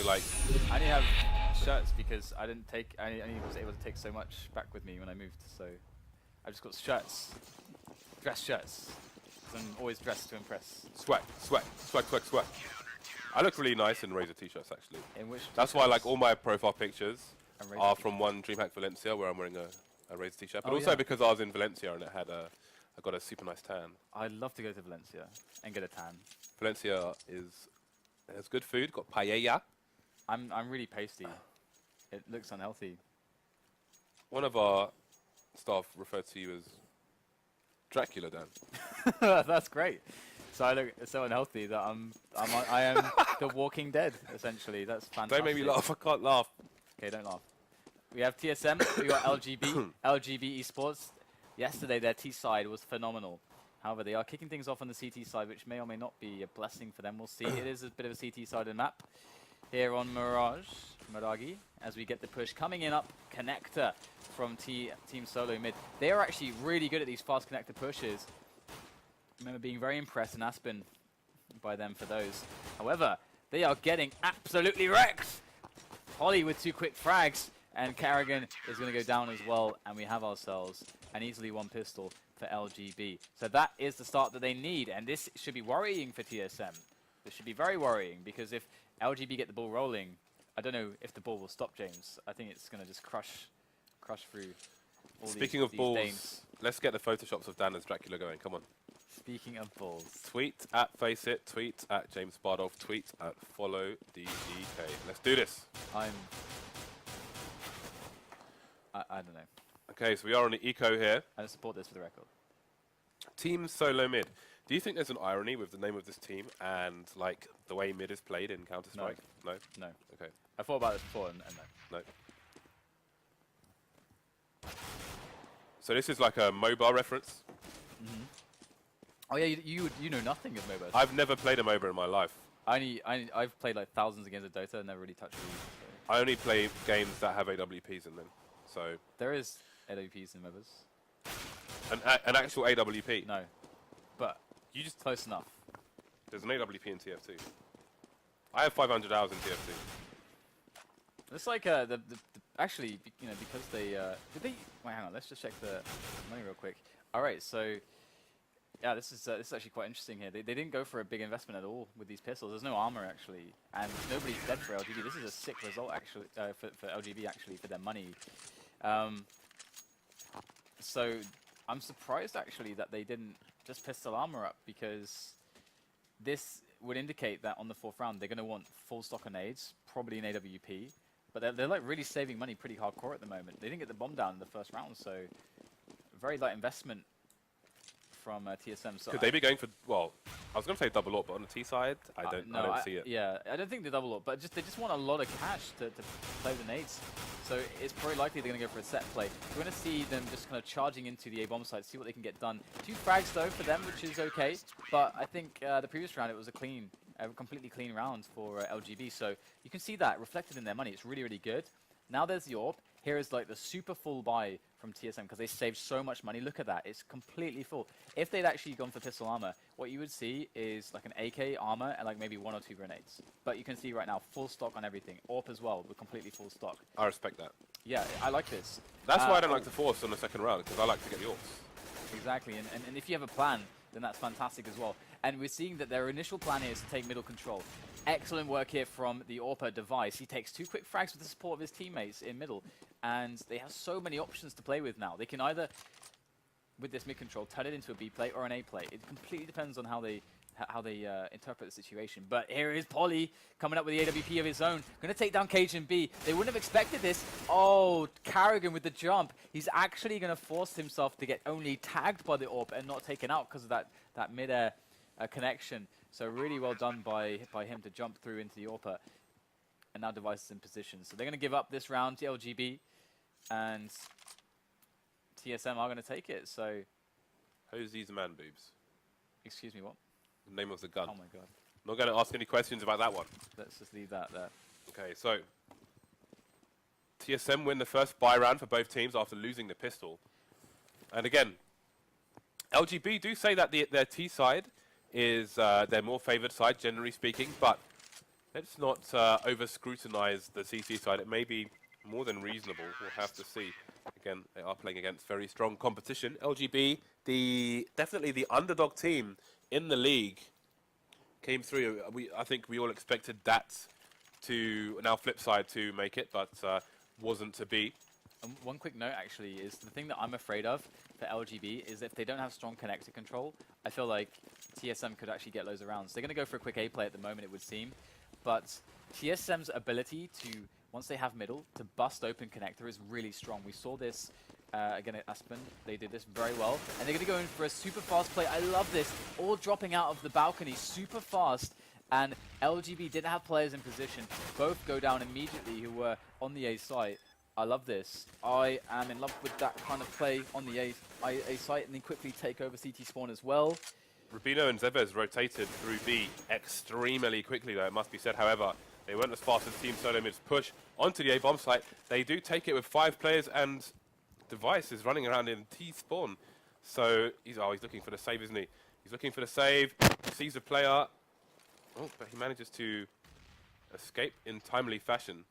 like... I only have shirts because I didn't take, I only was able to take so much back with me when I moved, so I just got shirts, dress shirts, 'cause I'm always dressed to impress. Swag, swag, swag, swag, swag. I look really nice in Razor t-shirts, actually. In which That's why, like, all my profile pictures Razor are from one DreamHack Valencia, where I'm wearing a Razor t-shirt. But also because I was in Valencia and it had I got a super nice tan. I'd love to go to Valencia and get a tan. Valencia has good food, got paella. I'm really pasty. It looks unhealthy. One of our staff referred to you as Dracula, Dan. That's great. So I look so unhealthy that I am the Walking Dead, essentially. That's fantastic. Don't make me laugh, I can't laugh. Okay, don't laugh. We have TSM, we got LGB, LGB Esports. Yesterday their T side was phenomenal. However, they are kicking things off on the CT side, which may or may not be a blessing for them. We'll see. It is a bit of a CT-sided map here on Mirage, as we get the push coming in up. Connector from Team Solo mid. They are actually really good at these fast connector pushes. I remember being very impressed in Aspen by them for those. However, they are getting absolutely wrecked. Holly with 2 quick frags, and Carrigan is going to go down as well, and we have ourselves an easily 1 pistol for LGB. So that is the start that they need, and this should be worrying for TSM. This should be very worrying, because if LGB get the ball rolling, I don't know if the ball will stop, James. I think it's going to just crush through all Speaking these of balls, Danes. let's get the photoshops of Dan as Dracula going, come on. Speaking of balls. Tweet at FACEIT, tweet at James Bardolph, tweet at follow DDK. Let's do this. I don't know. Okay, so we are on the eco here. I don't support this for the record. Team Solo Mid. Do you think there's an irony with the name of this team and like the way mid is played in Counter-Strike? No. No. Okay. I thought about this before and no. No. So this is like a MOBA reference. Oh yeah, you know nothing of MOBA. I've never played a MOBA in my life. I've played like thousands of games of Dota and never really touched these. So. I only play games that have AWPs in them. So there is AWPs in MOBAs. an actual AWP. No, but you just close enough. There's an AWP in TF2. I have 500 hours in TF2. It's like actually, you know, because they did they wait, hang on, let's just check the money real quick. All right, so yeah, this is actually quite interesting here. They didn't go for a big investment at all with these pistols. There's no armor actually, and nobody's dead for LGB. This is a sick result actually for LGB actually for their money. So I'm surprised actually that they didn't just pistol armor up, because this would indicate that on the 4th round they're going to want full stock of nades, probably an AWP. But they're like really saving money pretty hardcore at the moment. They didn't get the bomb down in the 1st round, so very light investment from TSM. So could they be going for, well, I was going to say double AWP, but on the T side, I don't see it. Yeah, I don't think they double AWP, but they just want a lot of cash to play the nades. So it's probably likely they're going to go for a set play. We're going to see them just kind of charging into the A-bomb side, see what they can get done. 2 frags though for them, which is okay. But I think the previous round it was a completely clean round for LGB. So you can see that reflected in their money. It's really, really good. Now there's the AWP. Here is like the super full buy from TSM because they saved so much money. Look at that. It's completely full. If they'd actually gone for pistol armor, what you would see is like an AK armor and like maybe 1 or 2 grenades. But you can see right now, full stock on everything. AWP as well, with completely full stock. I respect that. Yeah, I like this. That's why I don't like to force on the 2nd round, because I like to get the AWPs. Exactly, and if you have a plan, then that's fantastic as well. And we're seeing that their initial plan here is to take middle control. Excellent work here from the AWPer device. He takes 2 quick frags with the support of his teammates in middle. And they have so many options to play with now. They can either, with this mid control, turn it into a B play or an A play. It completely depends on how they interpret the situation. But here is Polly coming up with the AWP of his own. Going to take down Cajun B. They wouldn't have expected this. Oh, Carrigan with the jump. He's actually going to force himself to get only tagged by the AWP and not taken out because of that mid-air connection. So really well done by him to jump through into the AWPer. And now Device is in position. So they're going to give up this round to LGB. And TSM are going to take it. So, Who's these man boobs? Excuse me, what? The name of the gun. Oh my god. I'm not going to ask any questions about that one. Let's just leave that there. Okay, so TSM win the first buy round for both teams after losing the pistol. And again, LGB do say that their T side is their more favoured side, generally speaking, but Let's not over-scrutinize the CT side. It may be more than reasonable. We'll have to see. Again, they are playing against very strong competition. LGB, definitely the underdog team in the league, came through. I think we all expected that to, now flip side, to make it, but wasn't to be. One quick note, actually, is the thing that I'm afraid of for LGB is if they don't have strong connector control, I feel like TSM could actually get loads of rounds. They're going to go for a quick A play at the moment, it would seem. But TSM's ability to, once they have middle, to bust open connector is really strong. We saw this again at Aspen. They did this very well. And they're going to go in for a super fast play. I love this. All dropping out of the balcony super fast. And LGB didn't have players in position. Both go down immediately who were on the A site. I love this. I am in love with that kind of play on the A site, and then quickly take over CT spawn as well. Rubino and Zebez rotated through B extremely quickly, though, it must be said. However, they weren't as fast as Team Solo Mid's push onto the A bomb site. They do take it with 5 players, and Device is running around in T spawn. So he's looking for the save, isn't he? He's looking for the save. He sees the player. Oh, but he manages to escape in timely fashion.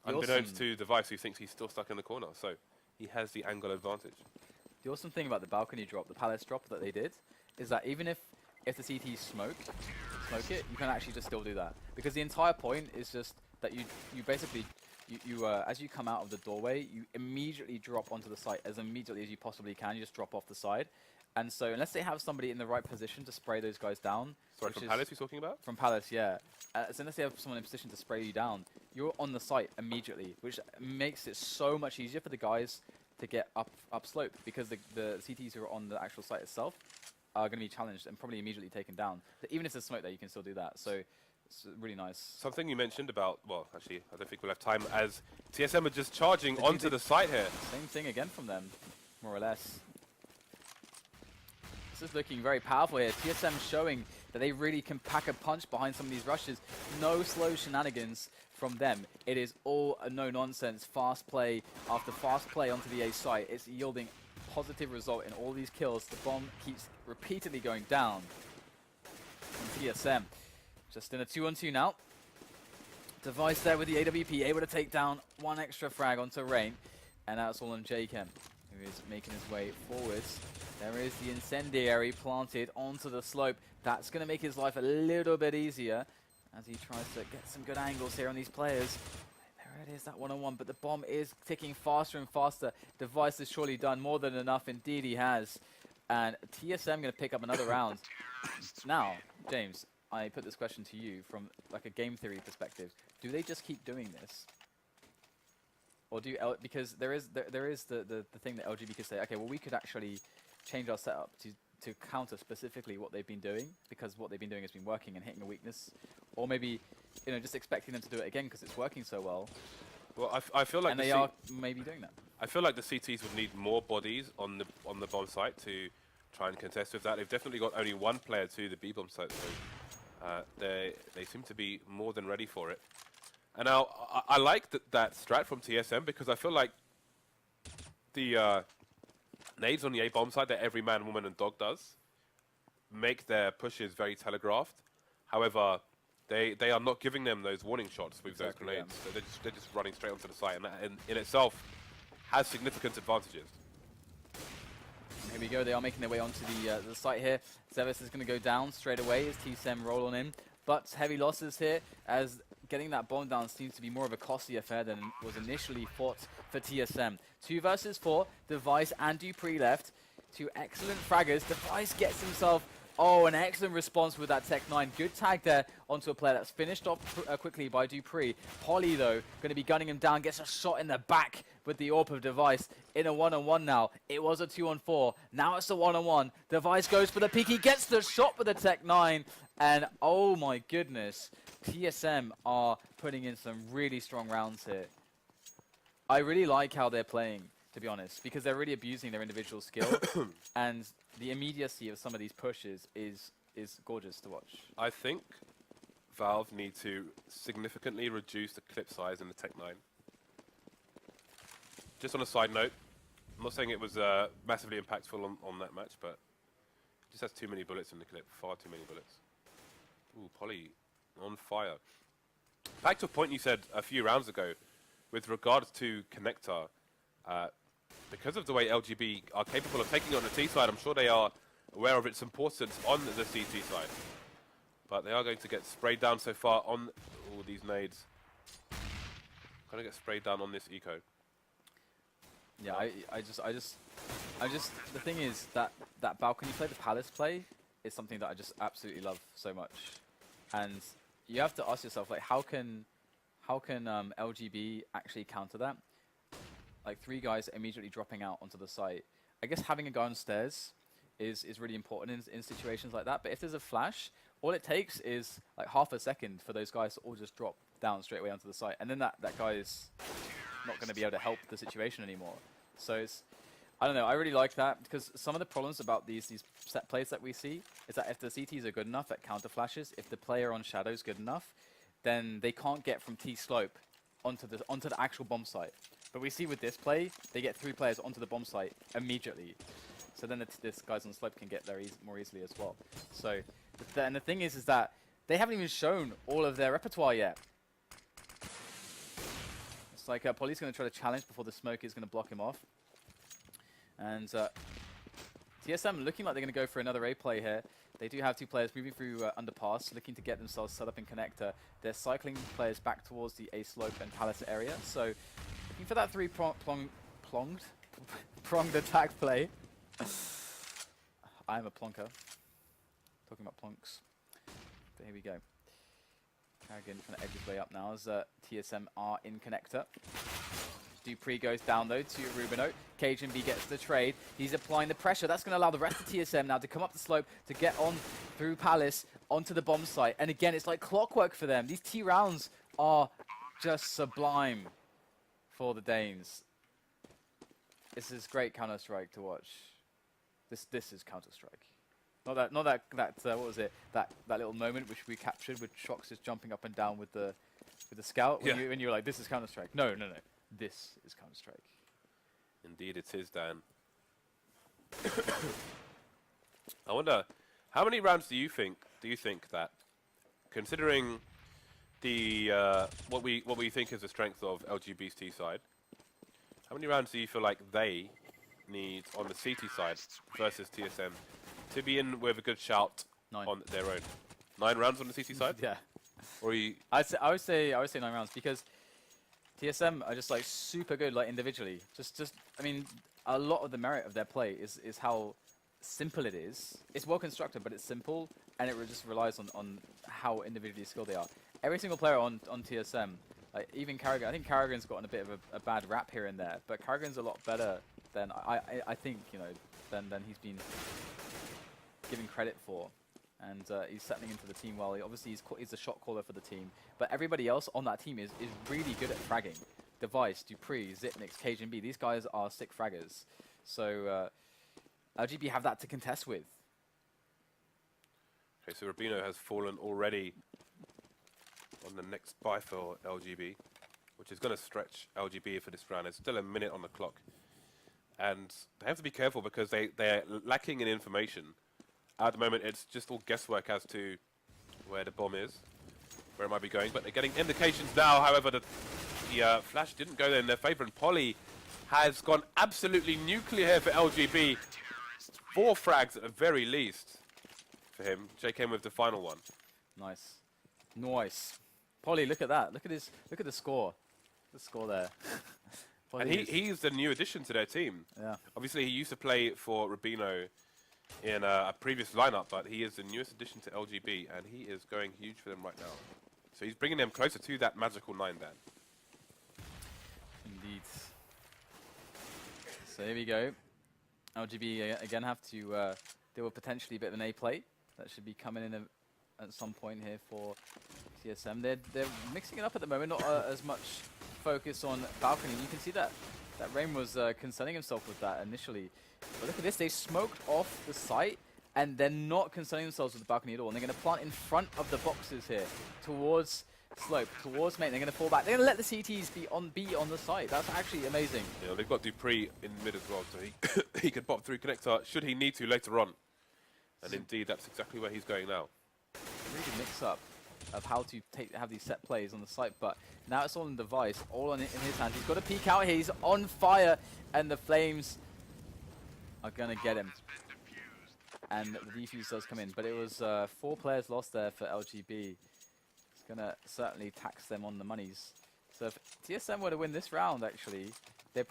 Unbeknownst to Device, who thinks he's still stuck in the corner. So he has the angle advantage. The awesome thing about the balcony drop, the palace drop that they did, is that even if the CTs smoke it, you can actually just still do that. Because the entire point is just that you basically, as you come out of the doorway, you immediately drop onto the site as immediately as you possibly can. You just drop off the side. And so unless they have somebody in the right position to spray those guys down. Sorry, from Palace you're talking about? From Palace, yeah. So unless they have someone in position to spray you down, you're on the site immediately, which makes it so much easier for the guys to get up slope, because the CTs who are on the actual site itself are going to be challenged and probably immediately taken down. But even if there's smoke there, you can still do that. So it's really nice. Something you mentioned about, well, actually, I don't think we'll have time, as TSM are just charging onto the site here. Same thing again from them, more or less. This is looking very powerful here. TSM showing that they really can pack a punch behind some of these rushes. No slow shenanigans from them. It is all a no-nonsense, fast play after fast play onto the A site. It's yielding positive result in all these kills. The bomb keeps repeatedly going down from TSM. Just in a 2-on-2 now. Device there with the AWP, able to take down one extra frag onto Rain. And that's all on J-Chem, who is making his way forwards. There is the incendiary planted onto the slope. That's going to make his life a little bit easier as he tries to get some good angles here on these players. There it is, that one-on-one, but the bomb is ticking faster and faster. Device has surely done more than enough. Indeed he has. And TSM going to pick up another round. Now, James, I put this question to you from like a game theory perspective. Do they just keep doing this? Or do because there is the thing that LGB could say, okay, well, we could actually change our setup to counter specifically what they've been doing, because what they've been doing has been working and hitting a weakness, or maybe just expecting them to do it again because it's working so well. Well, I feel like they are maybe doing that. I feel like the CTs would need more bodies on the bomb site to try and contest with that. They've definitely got only one player to the B bomb site, so they seem to be more than ready for it. And now I like that strat from TSM, because I feel like the nades on the A bomb side that every man, woman, and dog does make their pushes very telegraphed. However, they are not giving them those warning shots with those grenades. Yeah. So they're just running straight onto the site, and that in itself has significant advantages. Here we go. They are making their way onto the site here. Zevis is going to go down straight away as TSM roll on in, but heavy losses here as getting that bomb down seems to be more of a costly affair than was initially thought for TSM. 2 versus 4, Device and Dupree left. 2 excellent fraggers. Device gets himself, an excellent response with that Tech 9. Good tag there onto a player that's finished off quickly by Dupree. Polly, though, going to be gunning him down, gets a shot in the back with the AWP of Device in a 1-on-1 now. It was a 2-on-4. Now it's a 1-on-1. Device goes for the peek. He gets the shot with the Tech 9. And oh my goodness, TSM are putting in some really strong rounds here. I really like how they're playing, to be honest, because they're really abusing their individual skill. And the immediacy of some of these pushes is gorgeous to watch. I think Valve need to significantly reduce the clip size in the Tech 9. Just on a side note, I'm not saying it was massively impactful on that match, but it just has too many bullets in the clip, far too many bullets. Ooh, Polly on fire. Back to a point you said a few rounds ago, with regards to Connector, because of the way LGB are capable of taking it on the T side, I'm sure they are aware of its importance on the CT side. But they are going to get sprayed down so far on all these nades. Gonna get sprayed down on this eco. Yeah, I just, the thing is that balcony play, the palace play, is something that I just absolutely love so much. And you have to ask yourself, like, how can LGB actually counter that? Like 3 guys immediately dropping out onto the site. I guess having a guy on stairs is really important in situations like that. But if there's a flash, all it takes is like half a second for those guys to all just drop down straight away onto the site, and then that guy is not going to be able to help the situation anymore. So it's, I don't know, I really like that, because some of the problems about these set plays that we see is that if the CTs are good enough at counter flashes, if the player on shadow is good enough, then they can't get from T slope onto the actual bomb site. But we see with this play, they get 3 players onto the bomb site immediately. So then this guys on slope can get there more easily as well. So, and the thing is that they haven't even shown all of their repertoire yet. It's like Polly's going to try to challenge before the smoke is going to block him off. And TSM looking like they're going to go for another A play here. They do have 2 players moving through underpass, looking to get themselves set up in connector. They're cycling players back towards the A slope and palace area. So looking for that 3-pronged attack play. I'm a plonker. Talking about plonks. But here we go. Carrigan trying to edge his way up now as TSM are in connector. Dupree goes down though to Rubino. KGB gets the trade. He's applying the pressure. That's going to allow the rest of TSM now to come up the slope to get on through Palace onto the bomb site. And again, it's like clockwork for them. These T rounds are just sublime for the Danes. This is great Counter-Strike to watch. This is Counter-Strike. Not that what was it? That little moment which we captured with Shox just jumping up and down with the scout when you were like, this is Counter-Strike. No. This is Counter-Strike. Indeed it is, Dan. I wonder, how many rounds do you think that, considering the what we think is the strength of LGB's T side, how many rounds do you feel like they need on the CT side versus TSM to be in with a good shout 9. on their own? 9 rounds on the CT side? Yeah. Or you? I would say 9 rounds, because TSM are just like super good, like individually. Just I mean, a lot of the merit of their play is how simple it is. It's well constructed, but it's simple, and it just relies on how individually skilled they are. Every single player on TSM, like even Carrigan, I think Carrigan's gotten a bit of a bad rap here and there, but Carrigan's a lot better than I think, you know, than he's been given credit for. And he's settling into the team well. Obviously, he's a shot caller for the team. But everybody else on that team is really good at fragging. Device, Dupree, Zipnix, KGB. These guys are sick fraggers. So LGB have that to contest with. Okay, so Rubino has fallen already on the next buy for LGB, which is going to stretch LGB for this round. There's still a minute on the clock. And they have to be careful because they're lacking in information. At the moment, it's just all guesswork as to where the bomb is, where it might be going. But they're getting indications now. However, the flash didn't go there in their favor. And Polly has gone absolutely nuclear here for LGB. 4 frags at the very least for him. Jay came with the final one. Nice. Polly, look at that. Look at the score. The score there. And he's the new addition to their team. Yeah. Obviously, he used to play for Rubino in a previous lineup, but he is the newest addition to LGB, and he is going huge for them right now. So he's bringing them closer to that magical 9, Dan. Indeed. So here we go. LGB again have to deal with potentially a bit of an A play. That should be coming in at some point here for TSM. They're mixing it up at the moment, not as much focus on balcony. You can see that Rain was concerning himself with that initially. But look at this, they smoked off the site, and they're not concerning themselves with the balcony at all. And they're going to plant in front of the boxes here, towards slope, towards main. They're going to fall back. They're going to let the CTs be on the site. That's actually amazing. Yeah, they've got Dupree in mid as well, so he can pop through connector should he need to later on. And indeed, that's exactly where he's going now. Really good mix up. of how to have these set plays on the site, but now it's all in device, all in his hands. He's got to peek out here. He's on fire, and the flames are gonna get him. And the defuse does come in, but it was 4 players lost there for LGB. It's gonna certainly tax them on the monies. So if TSM were to win this round, actually, they'll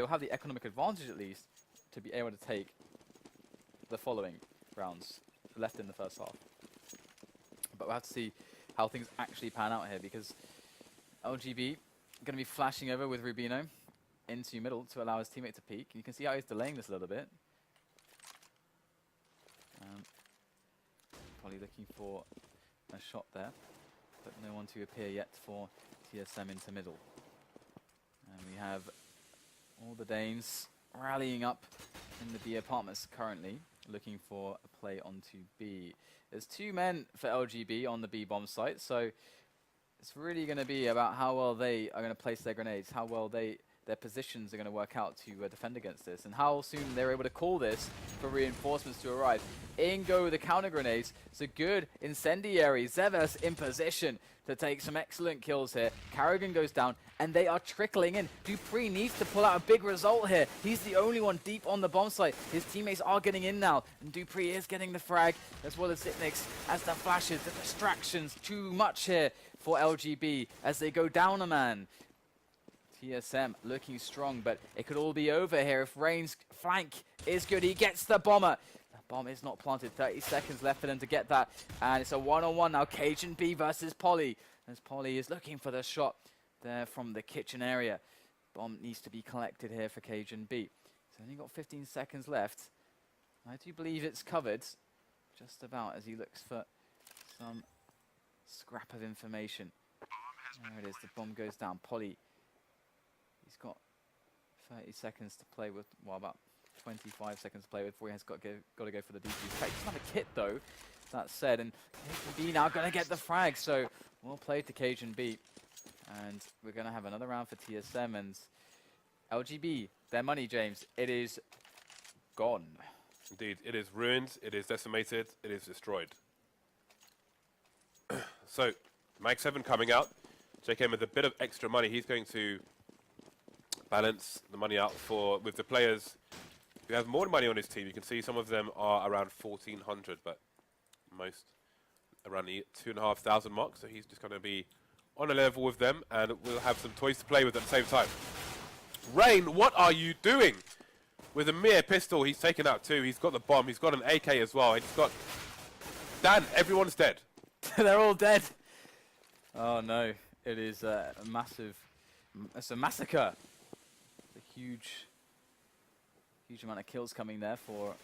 have the economic advantage at least to be able to take the following rounds left in the first half. But we'll have to see how things actually pan out here, because LGB going to be flashing over with Rubino into middle to allow his teammate to peek. You can see how he's delaying this a little bit. Probably looking for a shot there, but no one to appear yet for TSM into middle. And we have all the Danes rallying up in the B apartments currently, looking for a play onto B. There's 2 men for LGB on the B bomb site, so it's really going to be about how well they are going to place their grenades, how well their positions are going to work out to defend against this, and how soon they're able to call this for reinforcements to arrive. In go the counter grenades. It's a good incendiary. Zeves in position to take some excellent kills here. Carrigan goes down, and they are trickling in. Dupree needs to pull out a big result here. He's the only one deep on the bomb site. His teammates are getting in now, and Dupree is getting the frag, as well as Zitnix, as the flashes, the distractions, too much here for LGB as they go down a man. TSM looking strong, but it could all be over here if Rain's flank is good. He gets the bomber. The bomb is not planted. 30 seconds left for them to get that. And it's a one-on-one now. Cajun B versus Polly. As Polly is looking for the shot there from the kitchen area. Bomb needs to be collected here for Cajun B. He's only got 15 seconds left. I do believe it's covered just about as he looks for some scrap of information. There it is. The bomb goes down. Polly. He's got 30 seconds to play with, well, about 25 seconds to play with before he has got to go for the defuse. He doesn't have a kit, though, that said. And Cajun B now going to get the frag, so well played to Cajun B. And we're going to have another round for TSM and LGB. Their money, James, it is gone. Indeed, it is ruined, it is decimated, it is destroyed. So, Mag 7 coming out. JKM with a bit of extra money. He's going to balance the money out with the players who have more money on his team. You can see some of them are around 1,400, but most around the 2,500 mark. So he's just going to be on a level with them, and we'll have some toys to play with at the same time. Rain, what are you doing? With a mere pistol, he's taken out 2. He's got the bomb. He's got an AK as well. And he's got... Dan, everyone's dead. They're all dead. Oh, no. It is a massive... It's a massacre. A huge amount of kills coming there for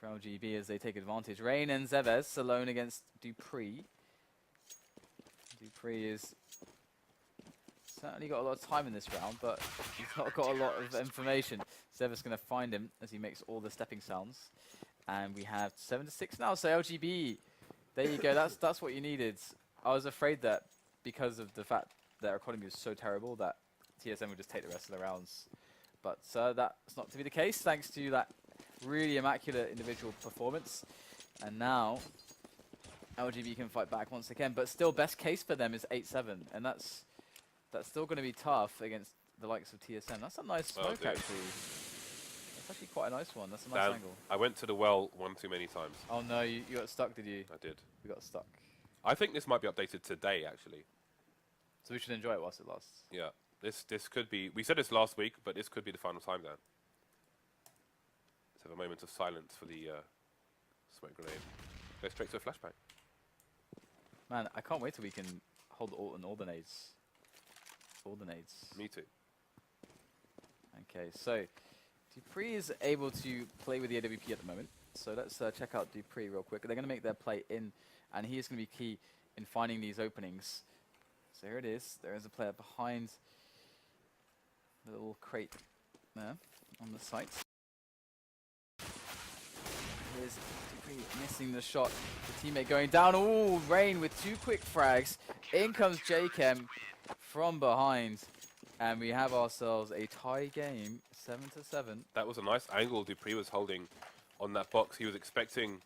LGB as they take advantage. Rain and Zeves alone against Dupree. Dupree is certainly got a lot of time in this round, but he's not got a lot of information. Zeves going to find him as he makes all the stepping sounds. And we have 7 to 6 now, so LGB. There you go, that's what you needed. I was afraid that because of the fact that our economy was so terrible that TSM would just take the rest of the rounds. But that's not to be the case, thanks to that really immaculate individual performance. And now, LGB can fight back once again, but still best case for them is 8-7. And that's still going to be tough against the likes of TSM. That's a nice smoke, actually. That's actually quite a nice one. That's a nice angle. I went to the well one too many times. Oh no, you got stuck, did you? I did. We got stuck. I think this might be updated today, actually. So we should enjoy it whilst it lasts. Yeah. This could be... We said this last week, but this could be the final time then. Let's have a moment of silence for the smoke grenade. Go straight to a flashbang. Man, I can't wait till we can hold all the nades. All the nades. Me too. Okay, so Dupree is able to play with the AWP at the moment. So let's check out Dupree real quick. They're going to make their play in, and he is going to be key in finding these openings. So here it is. There is a player behind the little crate there on the site. Here's Dupree missing the shot. The teammate going down. Ooh, Rain with 2 quick frags. In comes JKM from behind. And we have ourselves a tie game, 7 to 7. That was a nice angle Dupree was holding on that box. He was expecting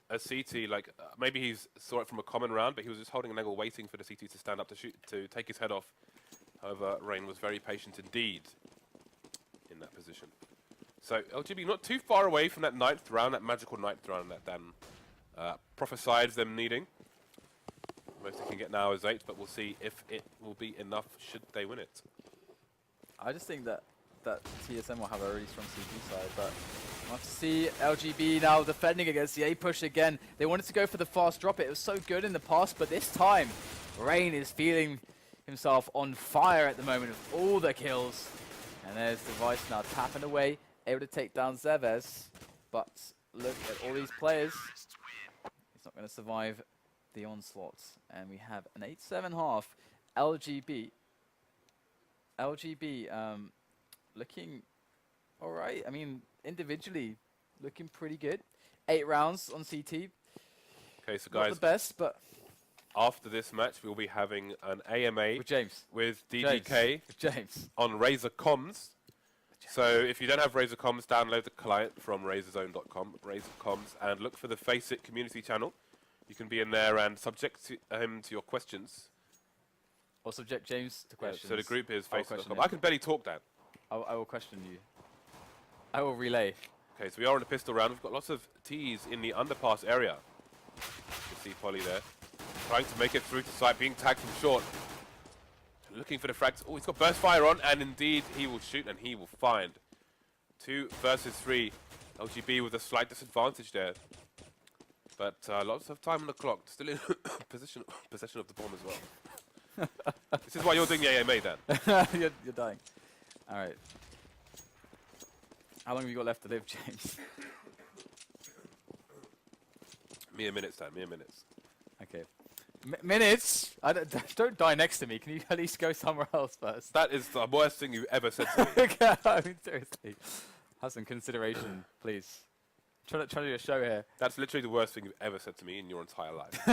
a CT, like maybe he's saw it from a common round, but he was just holding an angle, waiting for the CT to stand up to shoot, to take his head off. However, Rain was very patient indeed in that position. So LGB not too far away from that 9th round, that magical 9th round that Dan prophesied them needing. Most they can get now is 8, but we'll see if it will be enough should they win it. I just think that TSM will have a really strong CT side, but we'll have to see LGB now defending against the A push again. They wanted to go for the fast drop. It was so good in the past, but this time, Rain is feeling himself on fire at the moment with all the kills. And there's Device now tapping away, able to take down Zevez. But look at all these players. He's not going to survive the onslaught. And we have an 8-7 half. LGB looking all right. I mean, individually looking pretty good. 8 rounds on CT. Okay, so Not guys, the best, but after this match, we'll be having an AMA with James. with DGK James. on Razer Comms. So if you don't have Razer Comms, download the client from razerzone.com, Razer Comms, and look for the FACEIT community channel. You can be in there and subject him to your questions. Or subject James to questions. So the group is I will question FACEIT.com. him. I can barely talk, Dan. I will question you. I will relay. Okay, so we are in a pistol round. We've got lots of T's in the underpass area. You can see Polly there, trying to make it through to site, being tagged from short. Looking for the frags. Oh, he's got burst fire on, and indeed he will shoot and he will find. 2 versus 3. LGB with a slight disadvantage there. But lots of time on the clock. Still in possession of the bomb as well. This is why you're doing the AMA, Dan. you're dying. All right. How long have you got left to live, James? Mere minutes, Dan. Mere minutes. Okay. Minutes? Don't die next to me. Can you at least go somewhere else first? That is the worst thing you've ever said to me. I mean, seriously. Have some consideration, please. Trying to do a show here. That's literally the worst thing you've ever said to me in your entire life.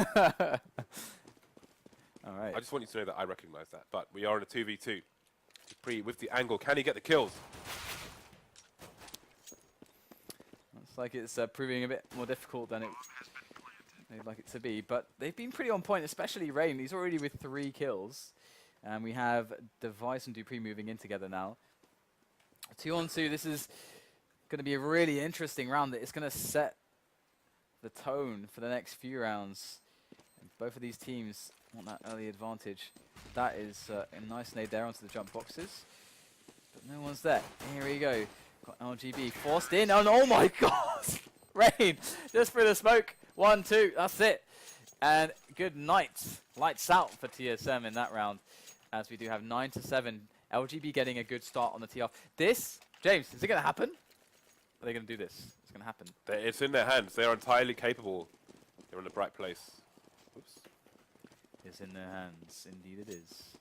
All right. I just want you to know that I recognize that. But we are in a 2v2. Dupree with the angle. Can he get the kills? Looks like it's proving a bit more difficult than they'd like it to be. But they've been pretty on point, especially Rain. He's already with 3 kills. And we have Device and Dupree moving in together now. 2-on-2. This is going to be a really interesting round. It's going to set the tone for the next few rounds. And both of these teams want that early advantage. That is a nice nade there onto the jump boxes. But no one's there. Here we go. Got LGB forced in. And oh my god! Rain just through the smoke. 1, 2. That's it. And good night. Lights out for TSM in that round. As we do have 9-7. LGB getting a good start on the tee off. This, James, is it going to happen? Are they going to do this? It's going to happen. It's in their hands. They are entirely capable. They're in the bright place. Oops. It's in their hands. Indeed it is.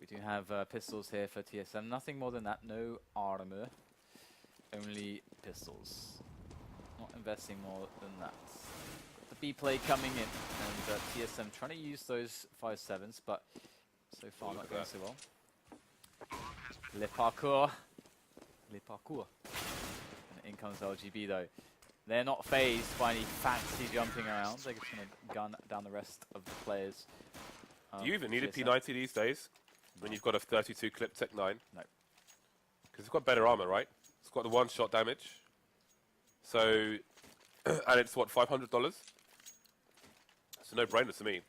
We do have pistols here for TSM. Nothing more than that. No armor. Only pistols. Not investing more than that. Got the B play coming in. And TSM trying to use those 5.7s, but so far not going so well. Le parkour. Le parkour. And in comes LGB though. They're not phased by any fancy jumping around. They're just going to gun down the rest of the players. Do you even need a TSM. P90 these days? When you've got a 32 clip Tech 9? No. Because it's got better armor, right? It's got the 1-shot damage. So, and it's what, $500? It's a no-brainer to me.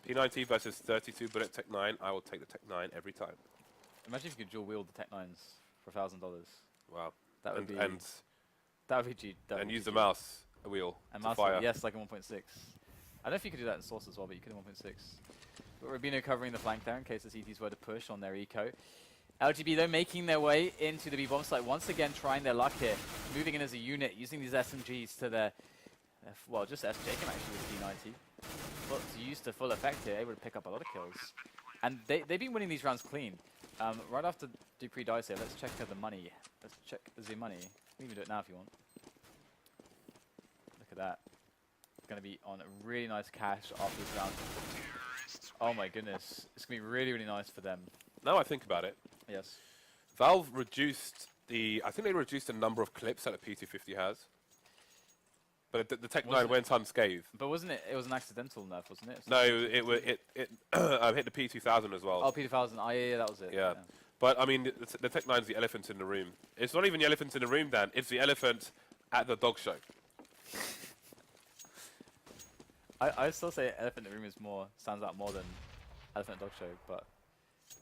P90 versus 32 bullet Tech 9. I will take the Tech 9 every time. Imagine if you could dual wield the Tech 9s for $1,000. Wow. That would be. And That would be G. That would be use G. the mouse wheel And to mouse fire. wheel, yes, like a 1.6. I don't know if you could do that in Source as well, but you could in 1.6. But Rubino covering the flank there in case the CTs were to push on their eco. LGB though making their way into the B-bomb site, once again trying their luck here. Moving in as a unit, using these SMGs to their well, just SJ can actually with P90. But used to full effect here, able to pick up a lot of kills. And they've been winning these rounds clean. Right after Dupree dies here, let's check the money. Let's check the money. You can even do it now if you want. Look at that. Going to be on a really nice cash after this round. Oh my goodness. It's going to be really, really nice for them. Now I think about it, Yes. Valve reduced I think they reduced the number of clips that a P250 has. But the Tech 9 Wasn't it- went unscathed. But wasn't it? It was an accidental nerf, wasn't it? No, it hit the P2000 as well. Oh, P2000. Oh, yeah, that was it. Yeah. But I mean, the Tech 9's the elephant in the room. It's not even the elephant in the room, Dan. It's the elephant at the dog show. I still say elephant in the room is stands out more than elephant dog show, but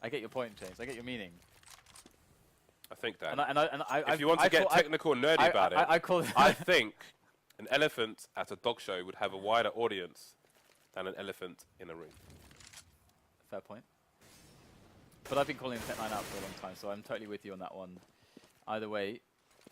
I get your point, James. I get your meaning. I think, Dan. If if you want to get technical and nerdy about it, I call it. I think an elephant at a dog show would have a wider audience than an elephant in a room. Fair point. But I've been calling Tech 9 out for a long time, so I'm totally with you on that one. Either way,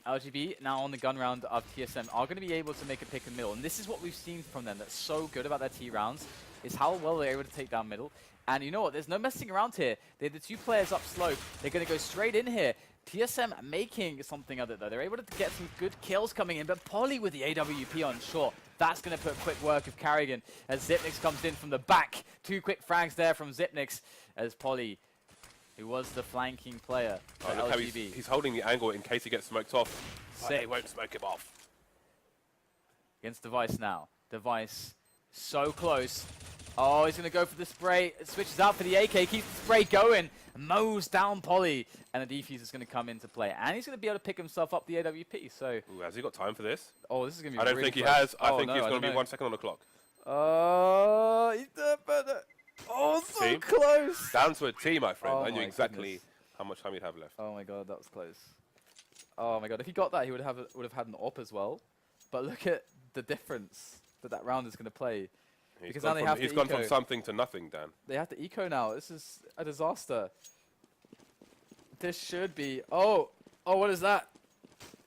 LGB now on the gun round of TSM are going to be able to make a pick in middle, and this is what we've seen from them that's so good about their T rounds, is how well they're able to take down middle. And you know what, there's no messing around here. They're the two players up slope. They're going to go straight in here. TSM making something of it though. They're able to get some good kills coming in, but Polly with the AWP on shore. That's going to put quick work of Carrigan as Zipnix comes in from the back. 2 quick frags there from Zipnix as Polly, who was the flanking player for Look how LGB. he's holding the angle in case he gets smoked off. But Sick. they won't smoke him off. Against Device now. Device so close. Oh, he's going to go for the spray. Switches out for the AK, keeps the spray going. Mows down Polly. And the defuse is going to come into play. And he's going to be able to pick himself up the AWP. So, Ooh, has he got time for this? oh, this is going to be I don't really think he close. has. I Oh, think no, he's I going to don't be know. 1 second on the clock. Oh, so See? close. Down to a T, my friend. Oh I knew my exactly goodness. how much time he'd have left. Oh my god, that was close. Oh my god, if he got that, he would have had an op as well. But look at the difference that round is going to play. He's Because gone now they from- have he's to gone from eco. something to nothing, Dan. They have to eco now. This is a disaster. This should be... Oh, what is that?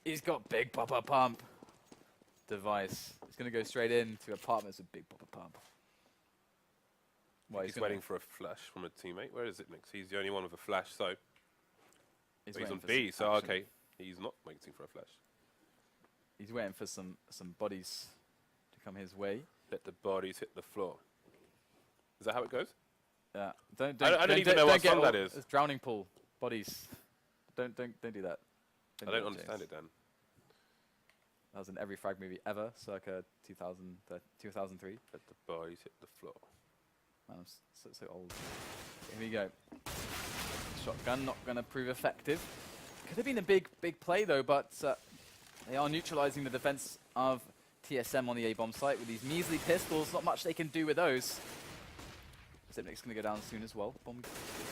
He's got big pop-up pump. Device. He's going to go straight into apartments with big pop-up pump. Well, He's waiting for a flash from a teammate. Where is it, Mix? He's the only one with a flash, so he's waiting on for B. some So action. okay, he's not waiting for a flash. He's waiting for some bodies to come his way. Let the bodies hit the floor. Is that how it goes? Yeah. I don't even know what get song that all- is. It's Drowning Pool. Bodies. Don't do that. I do don't that, understand James. it, Dan. That was in every frag movie ever, circa 2003. Let the bodies hit the floor. Man, I'm so old. Here we go. Shotgun not going to prove effective. Could have been a big play though, but they are neutralizing the defense of TSM on the A-bomb site with these measly pistols. Not much they can do with those. Zipnik's going to go down soon as well. Bomb gets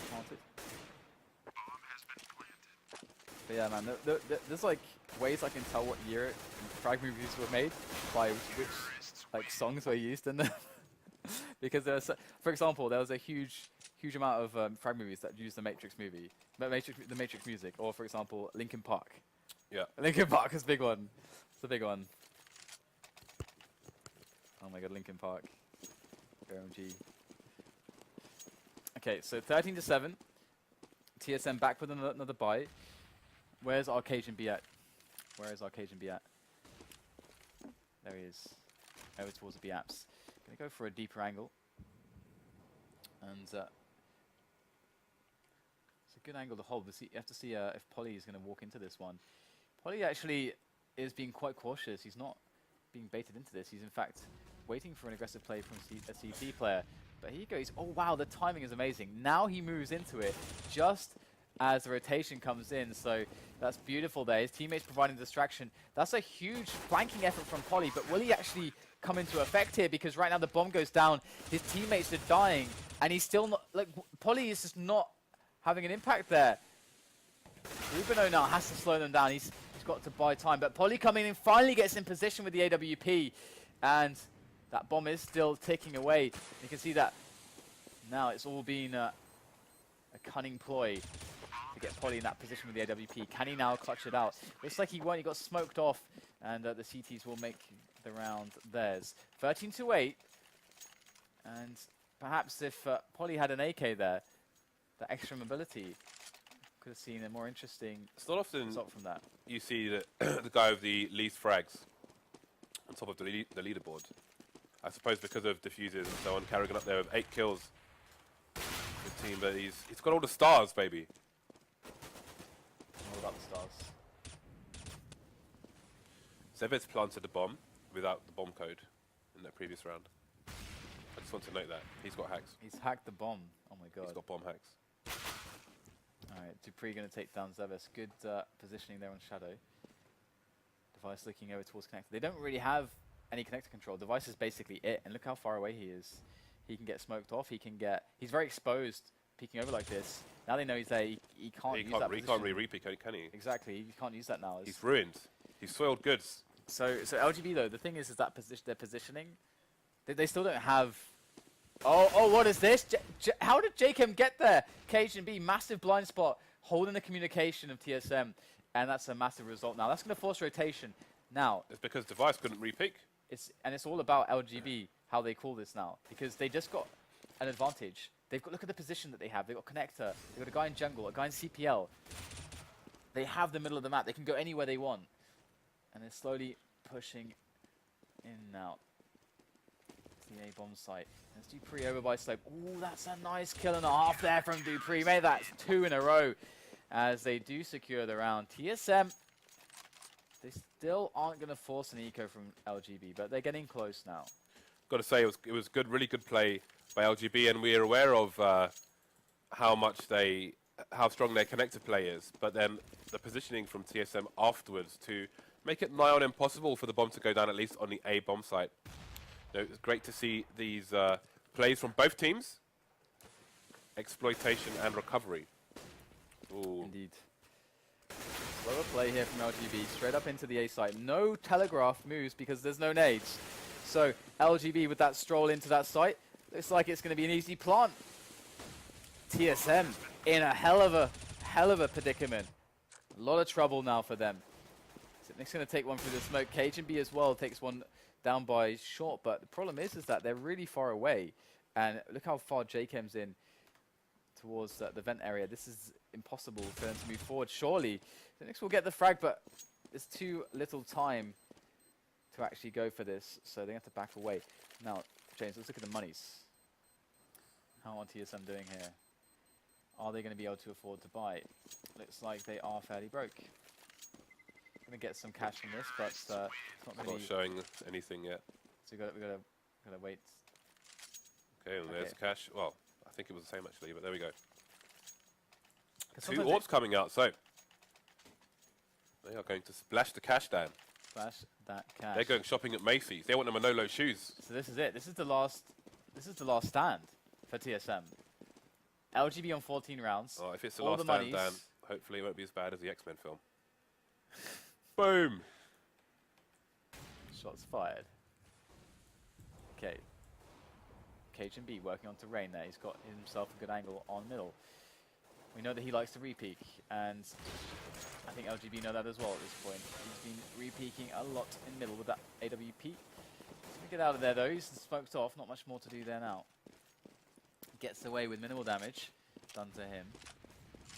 planted. But yeah, man, there's like ways I can tell what year frag movies were made by which like songs were used in them. Because there was, for example, there was a huge amount of frag movies that used the Matrix movie, the Matrix music, or for example, Linkin Park. Yeah. Linkin Park is a big one. It's a big one. Oh my god, Linkin Park. OMG. Okay, so 13-7. TSM back with another buy. Where's Arcadian B at? Where is Arcadian B at? There he is. Over towards the B apps. Gonna go for a deeper angle. And it's a good angle to hold. You have to see if Polly is going to walk into this one. Polly actually is being quite cautious. He's not being baited into this. He's in fact waiting for an aggressive play from a CT player. But here he goes. Oh wow, the timing is amazing. Now he moves into it just as the rotation comes in. So that's beautiful there. His teammates providing distraction. That's a huge flanking effort from Polly. But will he actually come into effect here? Because right now the bomb goes down. His teammates are dying. And he's still not... Like, Polly is just not having an impact there. Rubino now has to slow them down. He's got to buy time. But Polly coming in finally gets in position with the AWP. And that bomb is still ticking away. You can see that now it's all been a cunning ploy to get Polly in that position with the AWP. Can he now clutch it out? Looks like he won't. He got smoked off. And the CTs will make the round theirs. 13-8. And perhaps if Polly had an AK there, the extra mobility could have seen a more interesting It's not often result from that. you see the guy with the least frags on top of the leaderboard. I suppose because of diffuses and so on, Carrigan up there with 8 kills. Good team, but he's got all the stars, baby. All about the stars. Zevet's planted the bomb without the bomb code in that previous round. I just want to note that. He's got hacks. He's hacked the bomb. Oh my god. He's got bomb hacks. Alright, Dupree going to take down Zevis. Good positioning there on Shadow. Device looking over towards Connector. They don't really have any Connector control. Device is basically it, and look how far away he is. He can get smoked off. He can get... He's very exposed, peeking over like this. Now they know he's there. He can't use that He can't really repeat, can he? Exactly. He can't use that now. He's ruined. He's soiled goods. So LGB though, the thing is that their positioning, they still don't have. Oh, what is this? How did JKM get there? Cajun B, massive blind spot, holding the communication of TSM, and that's a massive result. Now that's going to force rotation. Now it's because Device couldn't repeat. It's all about LGB, how they call this now, because they just got an advantage. They've got, look at the position that they have. They've got Connector. They've got a guy in jungle, a guy in CPL. They have the middle of the map. They can go anywhere they want. And they're slowly pushing in now to the A-bomb site. There's Dupree over by Slope. Ooh, that's a nice kill and a half there from Dupree. Made that 2 in a row as they do secure the round. TSM, they still aren't going to force an eco from LGB, but they're getting close now. Got to say, it was good, really good play by LGB, and we're aware of how strong their connector play is. But then the positioning from TSM afterwards to make it nigh on impossible for the bomb to go down, at least on the A bomb site. You know, it's great to see these plays from both teams. Exploitation and recovery. Ooh. Indeed. Slower play here from LGB, straight up into the A site. No telegraph moves because there's no nades. So LGB with that stroll into that site, looks like it's going to be an easy plant. TSM in a hell of a predicament. A lot of trouble now for them. Nick's going to take one through the smoke. Cajun B as well takes one down by short, but the problem is that they're really far away. And look how far JKM's in towards the vent area. This is impossible for them to move forward. Surely, the Knicks will get the frag, but there's too little time to actually go for this, so they have to back away. Now, James, let's look at the monies. How are TSM doing here? Are they going to be able to afford to buy? Looks like they are fairly broke. Going to get some cash from this, but it's not going to be showing anything yet. So we gotta wait. Okay, and there's cash. Well, I think it was the same actually, but there we go. 'Cause 2 orbs coming out, so they are going to splash the cash down. Splash that cash. They're going shopping at Macy's. They want the Manolo shoes. So this is it. This is the last stand for TSM. LGB on 14 rounds. Oh, if it's the All last the stand, Dan, hopefully it won't be as bad as the X-Men film. Boom! Shots fired. Okay. Cajun B working on terrain there. He's got himself a good angle on middle. We know that he likes to re-peek, and I think LGB know that as well at this point. He's been re-peeking a lot in middle with that AWP. He's gonna get out of there though. He's smoked off. Not much more to do there now. Gets away with minimal damage done to him,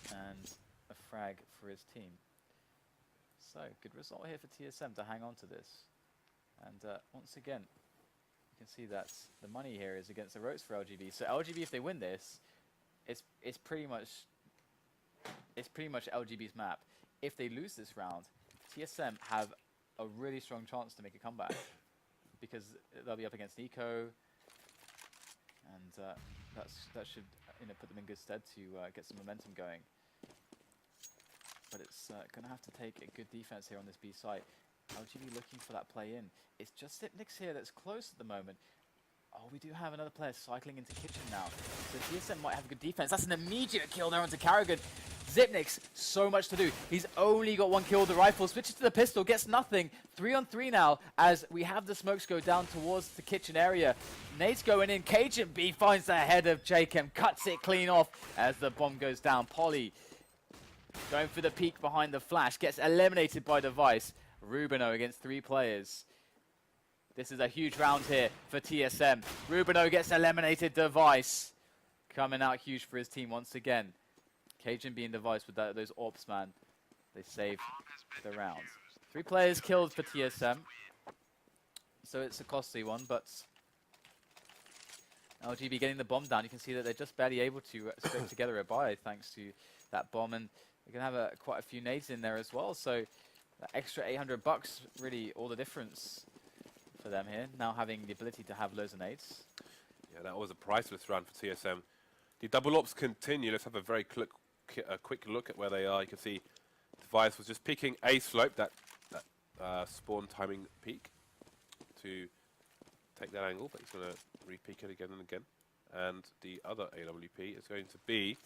and a frag for his team. So, good result here for TSM to hang on to this. And once again, you can see that the money here is against the ropes for LGB. So LGB, if they win this, it's pretty much LGB's map. If they lose this round, TSM have a really strong chance to make a comeback because they'll be up against Nico, and that should put them in good stead to get some momentum going. But it's going to have to take a good defense here on this B site. LGB looking for that play in. It's just Zipnix here that's close at the moment. Oh, we do have another player cycling into kitchen now. So TSM might have a good defense. That's an immediate kill there onto Carrigan. Zipnix, so much to do. He's only got 1 kill with the rifle. Switches to the pistol, gets nothing. 3 on 3 now as we have the smokes go down towards the kitchen area. Nate's going in. Cajun B finds the head of JKM, cuts it clean off as the bomb goes down. Polly going for the peek behind the flash, gets eliminated by Device. Rubino against 3 players. This is a huge round here for TSM. Rubino gets eliminated. Device coming out huge for his team once again. Cajun being Device with those AWPs, man. They saved the round. 3 players killed for TSM. So it's a costly one, but LGB getting the bomb down. You can see that they're just barely able to scrape together a buy thanks to that bomb. And they're going to have quite a few nades in there as well. So that extra $800, really all the difference for them here, now having the ability to have loads of nades. Yeah, that was a priceless round for TSM. The double ops continue. Let's have a very quick look at where they are. You can see Device was just picking a slope, that spawn timing peak, to take that angle, but he's going to re-peek it again and again. And the other AWP is going to be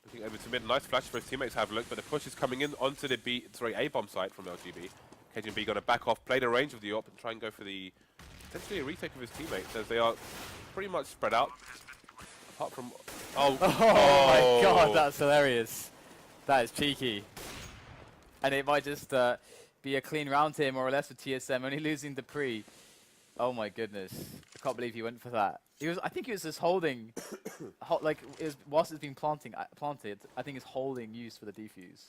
looking over to mid. Nice flash for his teammates to have a look, but the push is coming in onto the A-bomb site from LGB. KGB going to back off, play the range of the op, and try and go for the potentially a retake of his teammates, as they are pretty much spread out. Apart from... Oh, my god, that's hilarious. That is cheeky. And it might just be a clean round here, more or less, with TSM, only losing the pre. Oh my goodness. I can't believe he went for that. He was, I think he was just holding, like, whilst it's being planted, I think he's holding use for the defuse.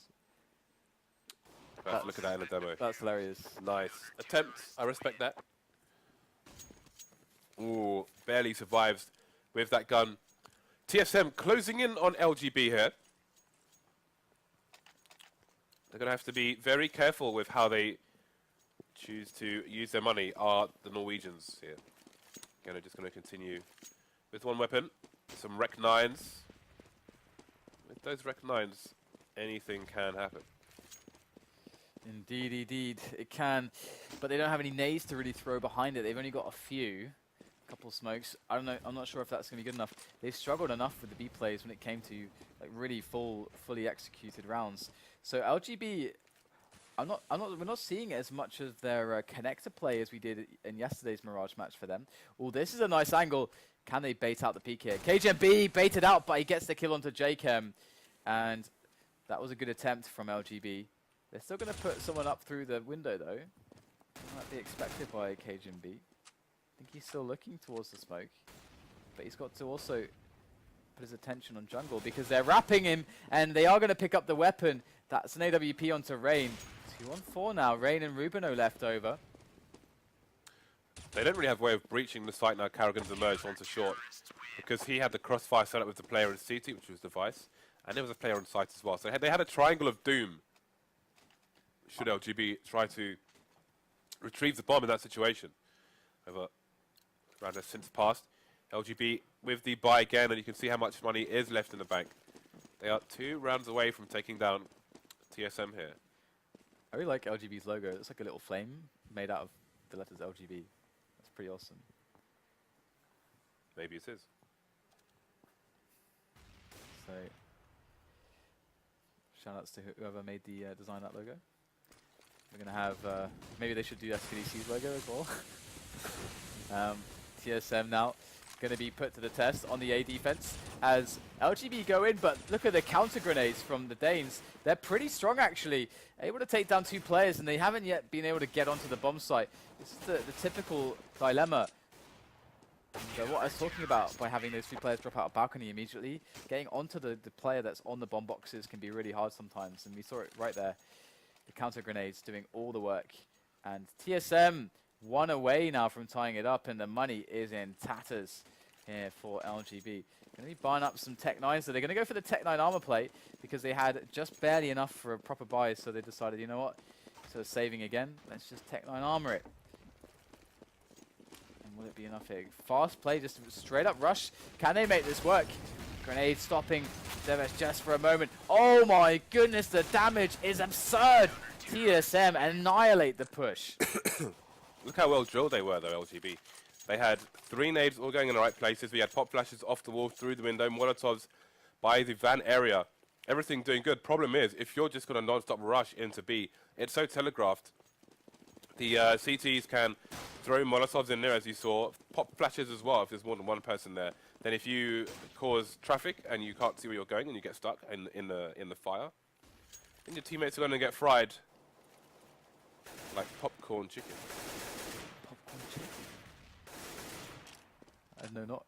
Look at that in the demo. That's hilarious. Nice. Attempt. I respect that. Ooh, barely survives with that gun. TSM closing in on LGB here. They're going to have to be very careful with how they choose to use their money, are the Norwegians here. Again, they're just going to continue with one weapon. Some Rec 9s. With those Rec 9s, anything can happen. Indeed, it can. But they don't have any nades to really throw behind it. They've only got a few. Couple smokes. I don't know. I'm not sure if that's going to be good enough. They've struggled enough with the B plays when it came to like really fully executed rounds. So LGB, we're not seeing as much of their connector play as we did in yesterday's Mirage match for them. Oh, this is a nice angle. Can they bait out the peak here? KGB baited out, but he gets the kill onto JChem, and that was a good attempt from LGB. They're still going to put someone up through the window though. Might be expected by KGB. I think he's still looking towards the smoke, but he's got to also put his attention on jungle because they're wrapping him and they are going to pick up the weapon. That's an AWP onto Rain. 2-on-4 now. Rain and Rubino left over. They don't really have a way of breaching the site now. Carrigan's emerged onto short because he had the crossfire set up with the player in CT, which was Device, and there was a player on site as well. So they had a triangle of doom. Should LGB try to retrieve the bomb in that situation? However, round has since passed. LGB with the buy again, and you can see how much money is left in the bank. They are 2 rounds away from taking down TSM here. I really like LGB's logo. It's like a little flame made out of the letters LGB. That's pretty awesome. Maybe it is. So, shout outs to whoever made the design of that logo. We're going to have, maybe they should do SKDC's logo as well. TSM now going to be put to the test on the A defense as LGB go in, but look at the counter grenades from the Danes. They're pretty strong actually, able to take down 2 players, and they haven't yet been able to get onto the bomb site. This is the typical dilemma. So what I was talking about by having those 2 players drop out of balcony immediately, getting onto the player that's on the bomb boxes can be really hard sometimes, and we saw it right there. The counter grenades doing all the work, and TSM 1 away now from tying it up, and the money is in tatters here for LGB. Going to be buying up some Tech 9s, so they're going to go for the Tech 9 armor play because they had just barely enough for a proper buy, so they decided, you know what, so saving again, let's just Tech 9 armor it. And will it be enough here? Fast play, just straight up rush. Can they make this work? Grenade stopping Devesh just for a moment. Oh my goodness, the damage is absurd. TSM annihilate the push. Look how well drilled they were, though, LGB. They had 3 nades all going in the right places. We had pop flashes off the wall, through the window, Molotovs by the van area. Everything doing good. Problem is, if you're just going to non-stop rush into B, it's so telegraphed. The CTs can throw Molotovs in there, as you saw. Pop flashes as well, if there's more than 1 person there. Then if you cause traffic and you can't see where you're going and you get stuck in the fire, then your teammates are going to get fried like popcorn chicken. Popcorn chicken?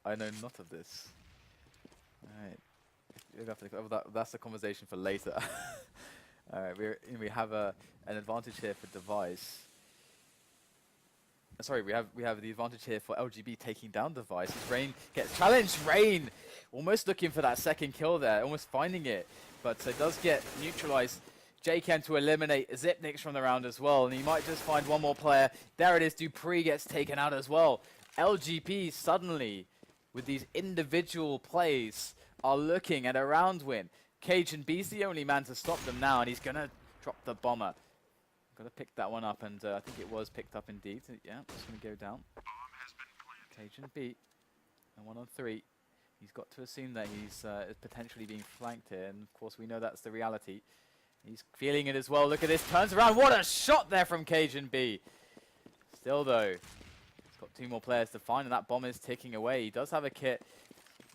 I know not of this. Alright. That's a conversation for later. Alright, we have an advantage here for Device. Sorry, we have the advantage here for LGB taking down Device. Rain gets challenged. Rain almost looking for that second kill there, almost finding it, but it does get neutralized JChem to eliminate Zipnix from the round as well, and he might just find one more player. There it is, Dupree gets taken out as well. LGB suddenly, with these individual plays, are looking at a round win. Cajun B's the only man to stop them now, and he's going to drop the bomber. Got to pick that one up, and I think it was picked up indeed. Yeah, it's going to go down. Cajun B, and 1 on 3. He's got to assume that he's potentially being flanked here, and of course we know that's the reality. He's feeling it as well. Look at this, turns around. What a shot there from Cajun B. Still though, he's got 2 more players to find, and that bomb is ticking away. He does have a kit,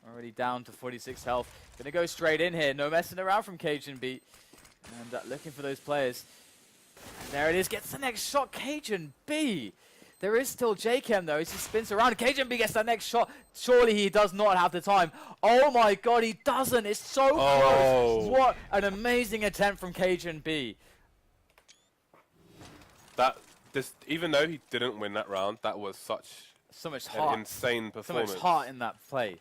already down to 46 health. Gonna go straight in here, no messing around from Cajun B. And looking for those players. And there it is, gets the next shot, Cajun B. There is still JChem though, as he spins around. Cajun B gets that next shot. Surely he does not have the time. Oh my god, he doesn't. It's so close. What an amazing attempt from Cajun B. Even though he didn't win that round, that was so much heart. An insane performance. So much heart in that play.